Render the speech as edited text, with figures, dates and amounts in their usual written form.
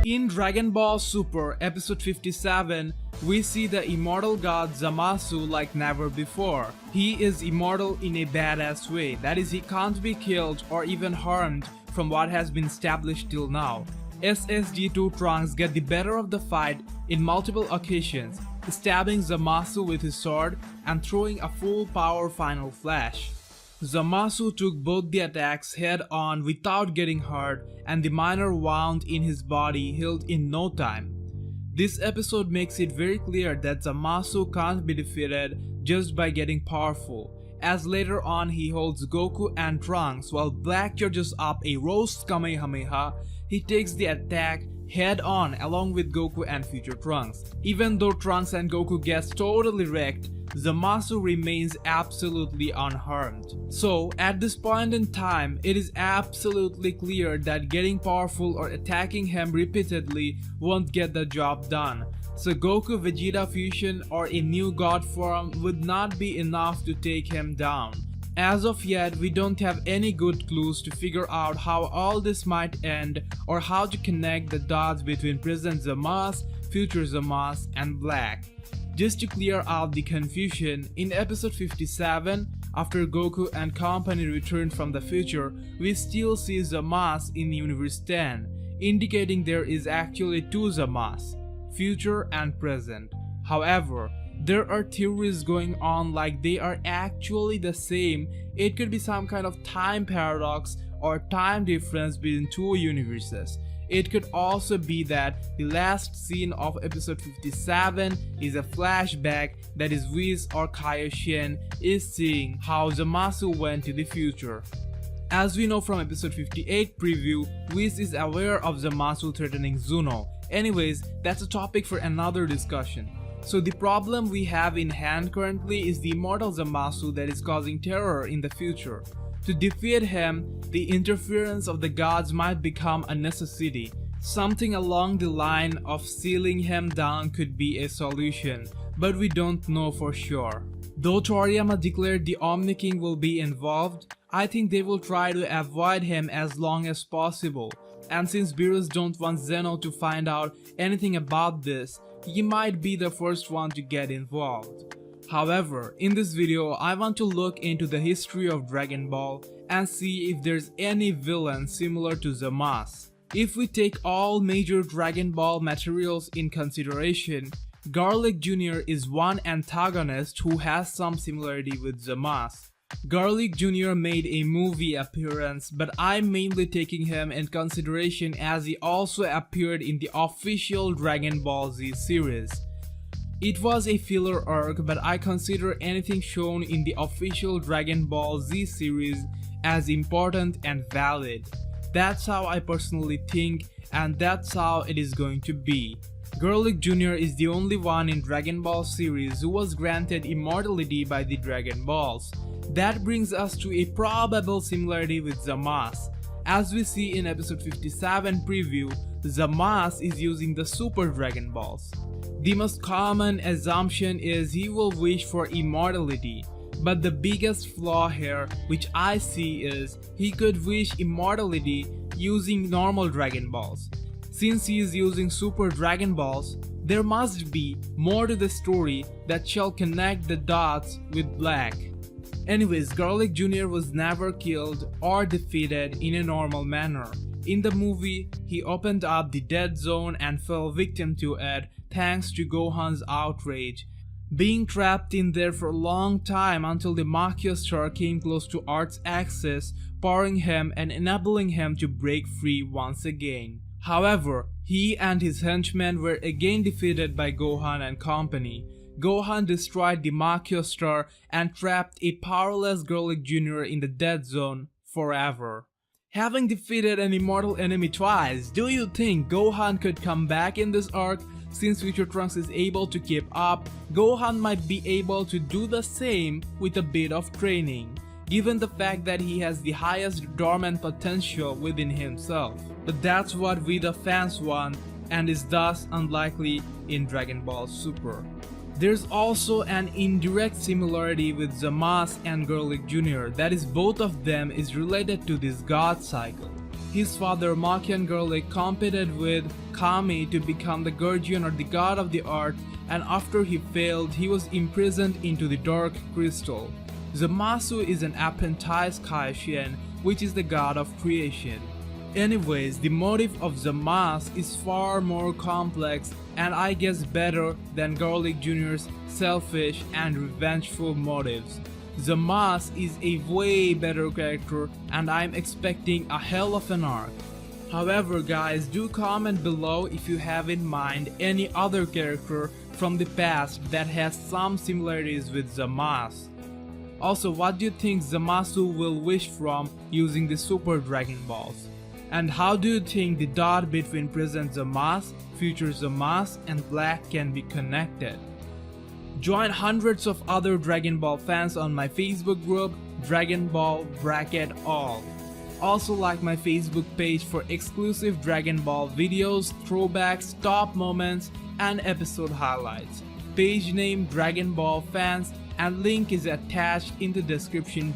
In Dragon Ball Super Episode 57, we see the Immortal God Zamasu like never before. He is immortal in a badass way, that is, he can't be killed or even harmed from what has been established till now. SSJ2 Trunks get the better of the fight in multiple occasions, stabbing Zamasu with his sword and throwing a full power final flash. Zamasu took both the attacks head on without getting hurt, and the minor wound in his body healed in no time. This episode makes it very clear that Zamasu can't be defeated just by getting powerful, as later on he holds Goku and Trunks while Black charges up a Rose Kamehameha. He takes the attack head on along with Goku and Future Trunks. Even though Trunks and Goku gets totally wrecked, Zamasu remains absolutely unharmed. So at this point in time, it is absolutely clear that getting powerful or attacking him repeatedly won't get the job done. So Goku Vegeta fusion or a new god form would not be enough to take him down. As of yet, we don't have any good clues to figure out how all this might end or how to connect the dots between present Zamasu, future Zamasu, and Black. Just to clear out the confusion, in episode 57, after Goku and company return from the future, we still see Zamasu in Universe 10, indicating there is actually two Zamasu, future and present. However, there are theories going on like they are actually the same. It could be some kind of time paradox or time difference between two universes. It could also be that the last scene of episode 57 is a flashback, that is Whis or Kaioshin is seeing how Zamasu went to the future. As we know from episode 58 preview, Whis is aware of Zamasu threatening Zuno. Anyways, that's a topic for another discussion. So the problem we have in hand currently is the immortal Zamasu that is causing terror in the future. To defeat him, the interference of the gods might become a necessity. Something along the line of sealing him down could be a solution, but we don't know for sure. Though Toriyama declared the Omni-King will be involved, I think they will try to avoid him as long as possible. And since Beerus don't want Zeno to find out anything about this, he might be the first one to get involved. However, in this video, I want to look into the history of Dragon Ball and see if there's any villain similar to Zamasu. If we take all major Dragon Ball materials in consideration, Garlic Jr. is one antagonist who has some similarity with Zamasu. Garlic Jr. made a movie appearance, but I'm mainly taking him in consideration as he also appeared in the official Dragon Ball Z series. It was a filler arc, but I consider anything shown in the official Dragon Ball Z series as important and valid. That's how I personally think, and that's how it is going to be. Garlic Jr. is the only one in Dragon Ball series who was granted immortality by the Dragon Balls. That brings us to a probable similarity with Zamasu. As we see in episode 57 preview, Zamasu is using the Super Dragon Balls. The most common assumption is he will wish for immortality, but the biggest flaw here which I see is he could wish immortality using normal Dragon Balls. Since he is using Super Dragon Balls, there must be more to the story that shall connect the dots with Black. Anyways, Garlic Jr. was never killed or defeated in a normal manner. In the movie, he opened up the dead zone and fell victim to it thanks to Gohan's outrage, being trapped in there for a long time until the MacLeod star came close to Earth's axis, powering him and enabling him to break free once again. However, he and his henchmen were again defeated by Gohan and company. Gohan destroyed the MacLeod star and trapped a powerless Garlic Jr. in the dead zone forever. Having defeated an immortal enemy twice, do you think Gohan could come back in this arc? Since Future Trunks is able to keep up, Gohan might be able to do the same with a bit of training, given the fact that he has the highest dormant potential within himself. But that's what we the fans want and is thus unlikely in Dragon Ball Super. There's also an indirect similarity with Zamasu and Garlic Jr. that is both of them is related to this God cycle. His father Maki and Garlic competed with Kami to become the guardian or the god of the earth, and after he failed, he was imprisoned into the dark crystal. Zamasu is an apprenticed Kaishin, which is the god of creation. Anyways, the motive of Zamasu is far more complex and I guess better than Garlic Jr.'s selfish and revengeful motives. Zamasu is a way better character and I'm expecting a hell of an arc. However guys, do comment below if you have in mind any other character from the past that has some similarities with Zamasu. Also, what do you think Zamasu will wish from using the Super Dragon Balls? And how do you think the dot between present Zamasu, future Zamasu and Black can be connected? Join hundreds of other Dragon Ball fans on my Facebook group Dragon Ball Bracket All. Also like my Facebook page for exclusive Dragon Ball videos, throwbacks, top moments and episode highlights. Page name Dragon Ball Fans and link is attached in the description.